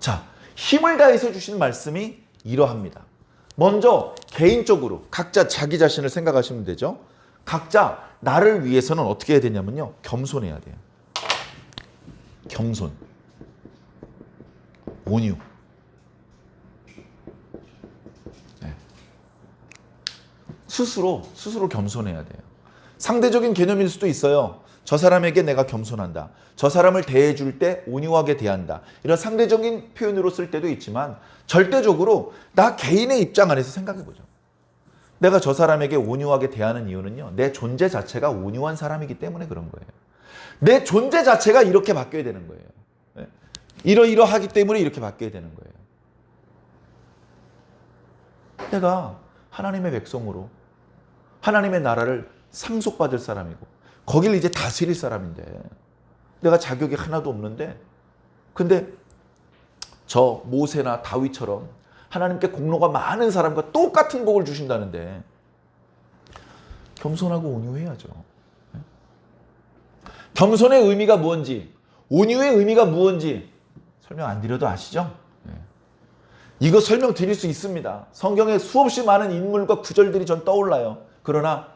자, 힘을 다해서 주신 말씀이 이러합니다. 먼저 개인적으로 각자 자기 자신을 생각하시면 되죠. 각자 나를 위해서는 어떻게 해야 되냐면요, 겸손해야 돼요. 겸손, 온유. 스스로 겸손해야 돼요. 상대적인 개념일 수도 있어요. 저 사람에게 내가 겸손한다. 저 사람을 대해줄 때 온유하게 대한다. 이런 상대적인 표현으로 쓸 때도 있지만 절대적으로 나 개인의 입장 안에서 생각해보죠. 내가 저 사람에게 온유하게 대하는 이유는요, 내 존재 자체가 온유한 사람이기 때문에 그런 거예요. 내 존재 자체가 이렇게 바뀌어야 되는 거예요. 이러이러하기 때문에 이렇게 바뀌어야 되는 거예요. 내가 하나님의 백성으로 하나님의 나라를 상속받을 사람이고 거길 이제 다스릴 사람인데 내가 자격이 하나도 없는데, 근데 저 모세나 다윗처럼 하나님께 공로가 많은 사람과 똑같은 복을 주신다는데 겸손하고 온유해야죠. 겸손의 의미가 무엇인지, 온유의 의미가 무엇인지 설명 안 드려도 아시죠? 이거 설명드릴 수 있습니다. 성경에 수없이 많은 인물과 구절들이 전 떠올라요. 그러나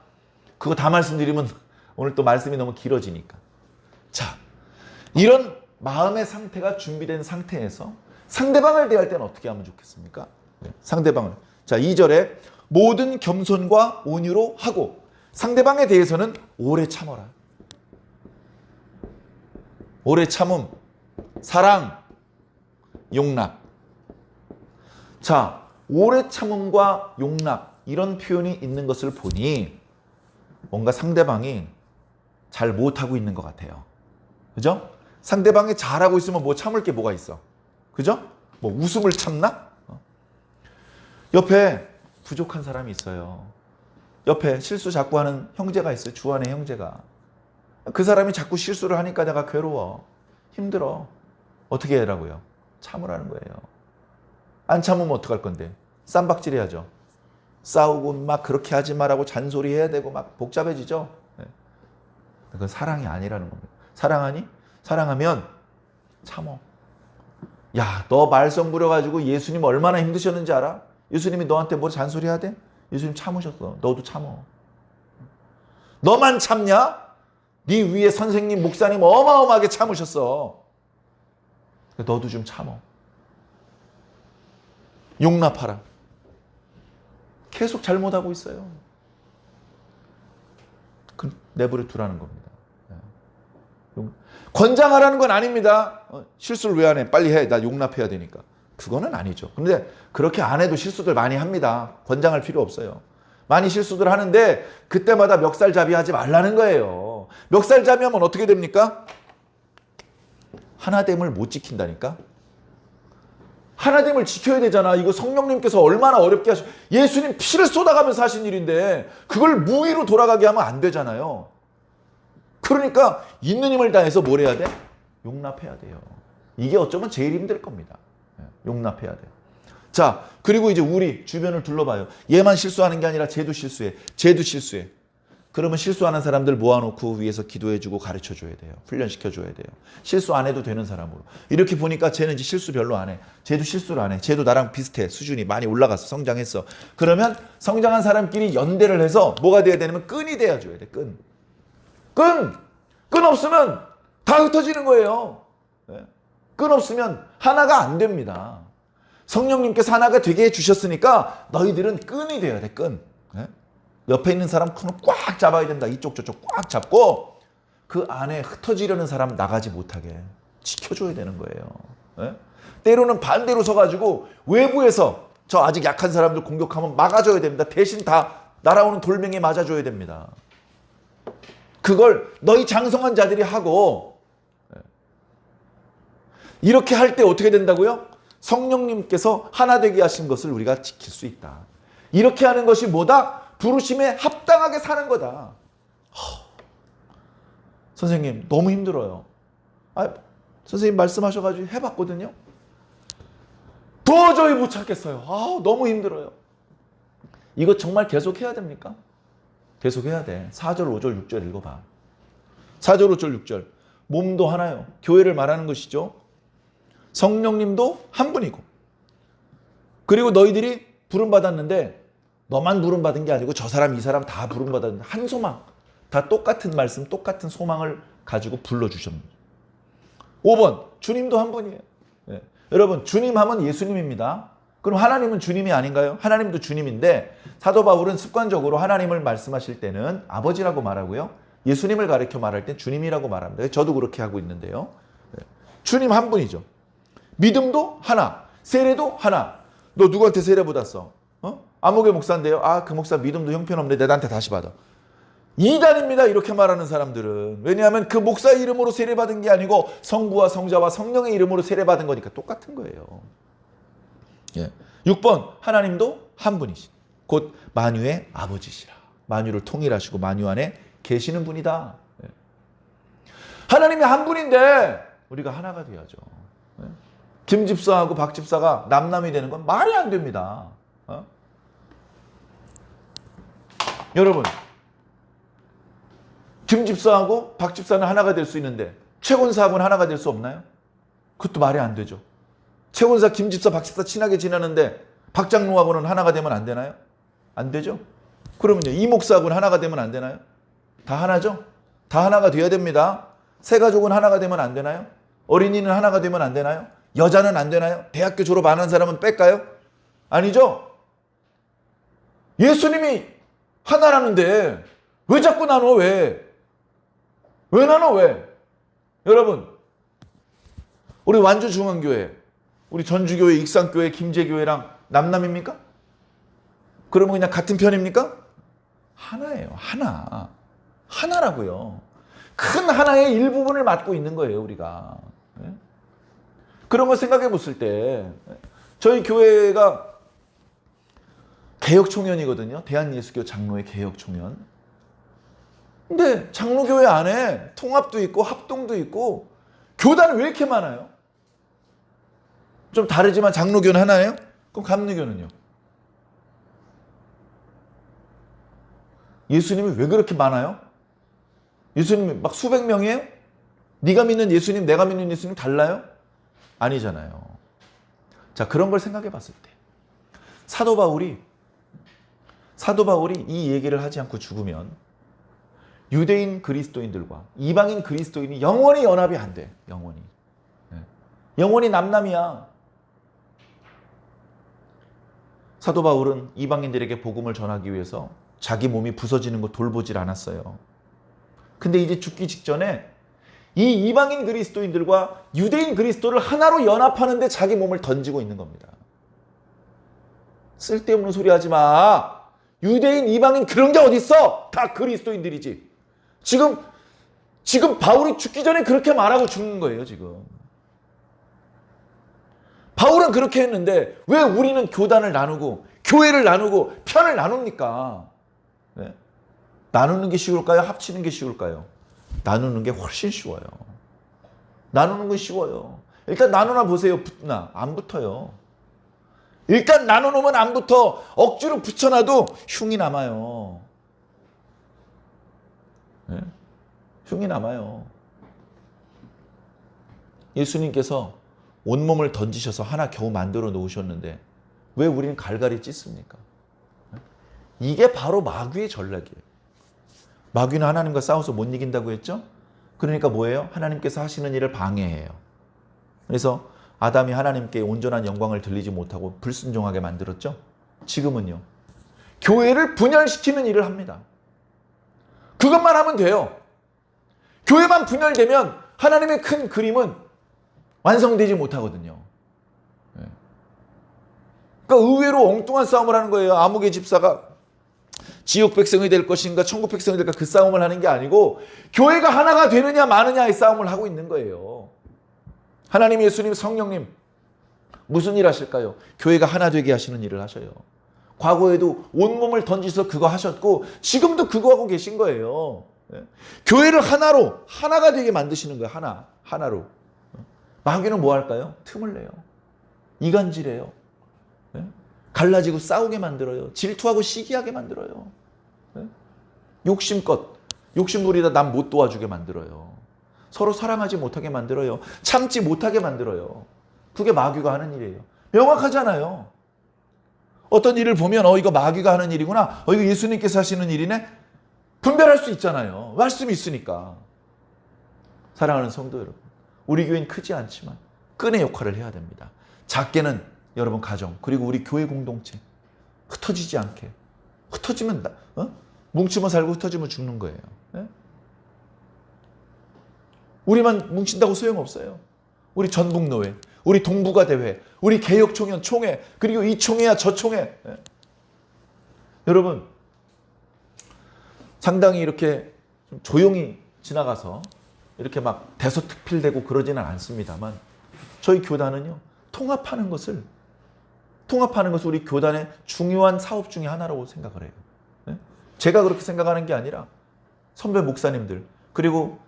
그거 다 말씀드리면 오늘 또 말씀이 너무 길어지니까. 자, 이런 마음의 상태가 준비된 상태에서 상대방을 대할 때는 어떻게 하면 좋겠습니까? 상대방을. 자, 2절에 모든 겸손과 온유로 하고 상대방에 대해서는 오래 참어라. 오래 참음, 사랑, 용납. 자, 오래 참음과 용납, 이런 표현이 있는 것을 보니 뭔가 상대방이 잘 못하고 있는 것 같아요. 그죠? 상대방이 잘하고 있으면 뭐 참을 게 뭐가 있어? 그죠? 뭐 웃음을 참나? 옆에 부족한 사람이 있어요. 옆에 실수 자꾸 하는 형제가 있어요. 주안의 형제가. 그 사람이 자꾸 실수를 하니까 내가 괴로워. 힘들어. 어떻게 해라고요? 참으라는 거예요. 안 참으면 어떡할 건데? 쌈박질 해야죠. 싸우고 막 그렇게 하지 말라고 잔소리해야 되고 막 복잡해지죠. 그건 사랑이 아니라는 겁니다. 사랑하니? 사랑하면 참어. 야, 너 말썽 부려가지고 예수님 얼마나 힘드셨는지 알아? 예수님이 너한테 뭐 잔소리해야 돼? 예수님 참으셨어. 너도 참어. 너만 참냐? 네 위에 선생님, 목사님 어마어마하게 참으셨어. 너도 좀 참어. 용납하라. 계속 잘못하고 있어요. 내버려 두라는 겁니다. 권장하라는 건 아닙니다. 실수를 왜 안 해? 빨리 해. 나 용납해야 되니까. 그거는 아니죠. 근데 그렇게 안 해도 실수들 많이 합니다. 권장할 필요 없어요. 많이 실수들 하는데 그때마다 멱살잡이 하지 말라는 거예요. 멱살잡이 하면 어떻게 됩니까? 하나됨을 못 지킨다니까? 하나됨을 지켜야 되잖아. 이거 성령님께서 얼마나 어렵게 하셔. 예수님 피를 쏟아가면서 하신 일인데 그걸 무의로 돌아가게 하면 안 되잖아요. 그러니까 있는 힘을 다해서 뭘 해야 돼? 용납해야 돼요. 이게 어쩌면 제일 힘들 겁니다. 용납해야 돼요. 자, 그리고 이제 우리 주변을 둘러봐요. 얘만 실수하는 게 아니라 쟤도 실수해. 쟤도 실수해. 그러면 실수하는 사람들 모아놓고 위에서 기도해주고 가르쳐줘야 돼요. 훈련시켜줘야 돼요. 실수 안 해도 되는 사람으로. 이렇게 보니까 쟤는 이제 실수 별로 안 해. 쟤도 실수를 안 해. 쟤도 나랑 비슷해. 수준이 많이 올라갔어. 성장했어. 그러면 성장한 사람끼리 연대를 해서 뭐가 돼야 되냐면 끈이 돼야 줘야 돼. 끈. 끈 없으면 다 흩어지는 거예요. 끈 없으면 하나가 안 됩니다. 성령님께서 하나가 되게 해주셨으니까 너희들은 끈이 돼야 돼. 끈. 옆에 있는 사람 손을 꽉 잡아야 된다. 이쪽 저쪽 꽉 잡고 그 안에 흩어지려는 사람 나가지 못하게 지켜줘야 되는 거예요. 때로는 반대로 서가지고 외부에서 저 아직 약한 사람들 공격하면 막아줘야 됩니다. 대신 다 날아오는 돌멩이에 맞아줘야 됩니다. 그걸 너희 장성한 자들이 하고 이렇게 할 때 어떻게 된다고요? 성령님께서 하나 되게 하신 것을 우리가 지킬 수 있다. 이렇게 하는 것이 뭐다? 부르심에 합당하게 사는 거다. 선생님 너무 힘들어요. 선생님 말씀하셔가지고 해봤거든요. 도저히 못 참겠어요. 너무 힘들어요. 이거 정말 계속 해야 됩니까? 계속 해야 돼. 4절, 5절, 6절 읽어봐. 4절, 5절, 6절. 몸도 하나요. 교회를 말하는 것이죠. 성령님도 한 분이고. 그리고 너희들이 부름받았는데 너만 부름받은 게 아니고 저 사람, 이 사람 다 부름받았는데 한 소망. 다 똑같은 말씀, 똑같은 소망을 가지고 불러주셨습니다. 5번. 주님도 한 분이에요. 여러분 주님 하면 예수님입니다. 그럼 하나님은 주님이 아닌가요? 하나님도 주님인데 사도 바울은 습관적으로 하나님을 말씀하실 때는 아버지라고 말하고요. 예수님을 가리켜 말할 땐 주님이라고 말합니다. 저도 그렇게 하고 있는데요. 주님 한 분이죠. 믿음도 하나, 세례도 하나. 너 누구한테 세례 받았어? 암흑의 목사인데요. 그 목사 믿음도 형편없는데 나한테 다시 받아. 이단입니다. 이렇게 말하는 사람들은. 왜냐하면 그 목사 이름으로 세례받은 게 아니고 성부와 성자와 성령의 이름으로 세례받은 거니까 똑같은 거예요. 6번 하나님도 한 분이시. 곧 만유의 아버지시라. 만유를 통일하시고 만유 안에 계시는 분이다. 하나님이 한 분인데 우리가 하나가 돼야죠. 김 집사하고 박 집사가 남남이 되는 건 말이 안 됩니다. 여러분 김 집사하고 박 집사는 하나가 될 수 있는데 최 권사하고는 하나가 될 수 없나요? 그것도 말이 안 되죠. 최 권사, 김 집사, 박 집사 친하게 지내는데 박 장로하고는 하나가 되면 안 되나요? 안 되죠. 그러면요 이 목사하고는 하나가 되면 안 되나요? 다 하나죠. 다 하나가 돼야 됩니다. 새 가족은 하나가 되면 안 되나요? 어린이는 하나가 되면 안 되나요? 여자는 안 되나요? 대학교 졸업 안 한 사람은 뺄까요? 아니죠. 예수님이 하나라는데 왜 자꾸 나눠? 왜 나눠? 왜? 여러분 우리 완주중앙교회, 우리 전주교회, 익산교회, 김제교회랑 남남입니까? 그러면 그냥 같은 편입니까? 하나예요. 하나. 하나라고요. 큰 하나의 일부분을 맡고 있는 거예요. 우리가. 그런 걸 생각해 봤을 때 저희 교회가 개혁총연이거든요. 대한예수교 장로의 개혁총연. 근데 장로교회 안에 통합도 있고 합동도 있고 교단은 왜 이렇게 많아요? 좀 다르지만 장로교는 하나예요? 그럼 감리교는요? 예수님이 왜 그렇게 많아요? 예수님이 막 수백 명이에요? 네가 믿는 예수님, 내가 믿는 예수님 달라요? 아니잖아요. 자, 그런 걸 생각해 봤을 때 사도 바울이 이 얘기를 하지 않고 죽으면 유대인 그리스도인들과 이방인 그리스도인이 영원히 연합이 안 돼. 영원히. 영원히 남남이야. 사도 바울은 이방인들에게 복음을 전하기 위해서 자기 몸이 부서지는 거 돌보질 않았어요. 근데 이제 죽기 직전에 이 이방인 그리스도인들과 유대인 그리스도를 하나로 연합하는데 자기 몸을 던지고 있는 겁니다. 쓸데없는 소리 하지 마. 유대인, 이방인 그런 게 어딨어? 다 그리스도인들이지. 지금 바울이 죽기 전에 그렇게 말하고 죽는 거예요, 지금. 바울은 그렇게 했는데 왜 우리는 교단을 나누고 교회를 나누고 편을 나눕니까? 네? 나누는 게 쉬울까요? 합치는 게 쉬울까요? 나누는 게 훨씬 쉬워요. 나누는 건 쉬워요. 일단 나누나 보세요. 붙나? 안 붙어요. 일단 나눠놓으면 안 붙어. 억지로 붙여놔도 흉이 남아요. 네? 흉이 남아요. 예수님께서 온몸을 던지셔서 하나 겨우 만들어 놓으셨는데 왜 우리는 갈갈이 찢습니까? 이게 바로 마귀의 전략이에요. 마귀는 하나님과 싸워서 못 이긴다고 했죠? 그러니까 뭐예요? 하나님께서 하시는 일을 방해해요. 그래서 아담이 하나님께 온전한 영광을 들리지 못하고 불순종하게 만들었죠? 지금은요. 교회를 분열시키는 일을 합니다. 그것만 하면 돼요. 교회만 분열되면 하나님의 큰 그림은 완성되지 못하거든요. 그러니까 의외로 엉뚱한 싸움을 하는 거예요. 아무개 집사가 지옥 백성이 될 것인가 천국 백성이 될까 그 싸움을 하는 게 아니고 교회가 하나가 되느냐 마느냐의 싸움을 하고 있는 거예요. 하나님, 예수님, 성령님 무슨 일 하실까요? 교회가 하나 되게 하시는 일을 하셔요. 과거에도 온몸을 던지서 그거 하셨고 지금도 그거 하고 계신 거예요. 교회를 하나가 되게 만드시는 거예요. 하나로. 마귀는 뭐 할까요? 틈을 내요. 이간질해요. 갈라지고 싸우게 만들어요. 질투하고 시기하게 만들어요. 욕심부리다 남 못 도와주게 만들어요. 서로 사랑하지 못하게 만들어요. 참지 못하게 만들어요. 그게 마귀가 하는 일이에요. 명확하잖아요. 어떤 일을 보면 이거 마귀가 하는 일이구나. 이거 예수님께서 하시는 일이네. 분별할 수 있잖아요. 말씀이 있으니까. 사랑하는 성도 여러분, 우리 교회는 크지 않지만 끈의 역할을 해야 됩니다. 작게는 여러분 가정 그리고 우리 교회 공동체 흩어지지 않게. 흩어지면 뭉치면 살고 흩어지면 죽는 거예요. 네? 우리만 뭉친다고 소용없어요. 우리 전북노회, 우리 동북아 대회, 우리 개혁총연 총회, 그리고 이 총회야 저 총회. 네? 여러분 상당히 이렇게 좀 조용히 지나가서 이렇게 막 대서특필되고 그러지는 않습니다만 저희 교단은요 통합하는 것을 우리 교단의 중요한 사업 중에 하나라고 생각을 해요. 네? 제가 그렇게 생각하는 게 아니라 선배 목사님들 그리고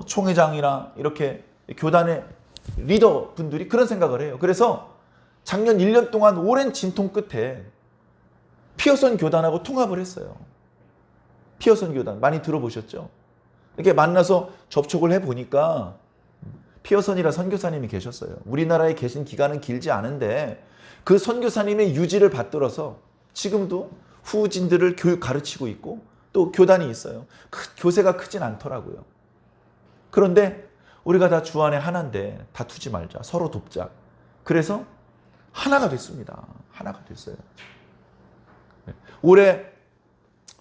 총회장이나 이렇게 교단의 리더분들이 그런 생각을 해요. 그래서 작년 1년 동안 오랜 진통 끝에 피어선 교단하고 통합을 했어요. 피어선 교단 많이 들어보셨죠? 이렇게 만나서 접촉을 해보니까 피어선이라 선교사님이 계셨어요. 우리나라에 계신 기간은 길지 않은데 그 선교사님의 유지를 받들어서 지금도 후진들을 교육 가르치고 있고 또 교단이 있어요. 교세가 크진 않더라고요. 그런데 우리가 다 주 안에 하나인데 다투지 말자. 서로 돕자. 그래서 하나가 됐습니다. 하나가 됐어요. 올해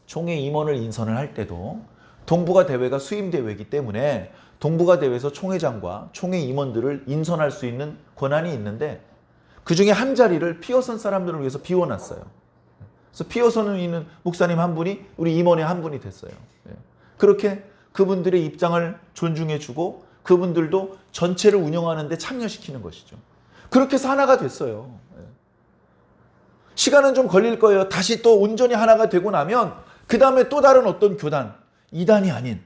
총회 임원을 인선을 할 때도 동북아 대회가 수임 대회이기 때문에 동북아 대회에서 총회장과 총회 임원들을 인선할 수 있는 권한이 있는데 그 중에 한 자리를 피어선 사람들을 위해서 비워놨어요. 그래서 피어선에 있는 목사님 한 분이 우리 임원의 한 분이 됐어요. 그렇게 그분들의 입장을 존중해주고 그분들도 전체를 운영하는 데 참여시키는 것이죠. 그렇게 해서 하나가 됐어요. 시간은 좀 걸릴 거예요. 다시 또 온전히 하나가 되고 나면 그 다음에 또 다른 어떤 교단, 이단이 아닌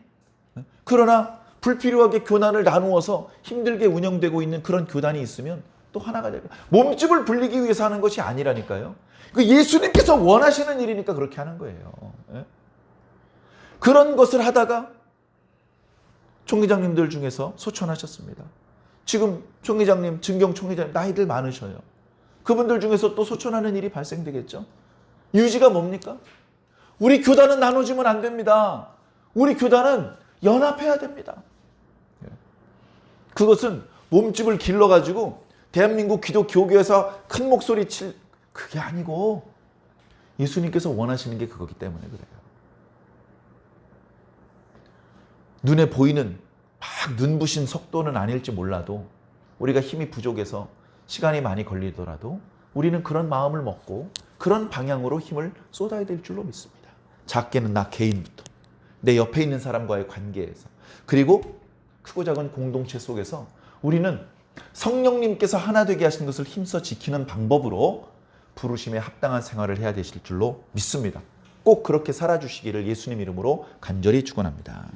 그러나 불필요하게 교단을 나누어서 힘들게 운영되고 있는 그런 교단이 있으면 또 하나가 되고 몸집을 불리기 위해서 하는 것이 아니라니까요. 예수님께서 원하시는 일이니까 그렇게 하는 거예요. 그런 것을 하다가 총회장님들 중에서 소천하셨습니다. 지금 총회장님, 증경 총회장님 나이들 많으셔요. 그분들 중에서 또 소천하는 일이 발생되겠죠. 유지가 뭡니까? 우리 교단은 나눠지면 안 됩니다. 우리 교단은 연합해야 됩니다. 그것은 몸집을 길러가지고 대한민국 기독교교에서 큰 목소리 칠 그게 아니고 예수님께서 원하시는 게 그거기 때문에 그래요. 눈에 보이는 막 눈부신 속도는 아닐지 몰라도 우리가 힘이 부족해서 시간이 많이 걸리더라도 우리는 그런 마음을 먹고 그런 방향으로 힘을 쏟아야 될 줄로 믿습니다. 작게는 나 개인부터 내 옆에 있는 사람과의 관계에서 그리고 크고 작은 공동체 속에서 우리는 성령님께서 하나 되게 하신 것을 힘써 지키는 방법으로 부르심에 합당한 생활을 해야 되실 줄로 믿습니다. 꼭 그렇게 살아주시기를 예수님 이름으로 간절히 축원합니다.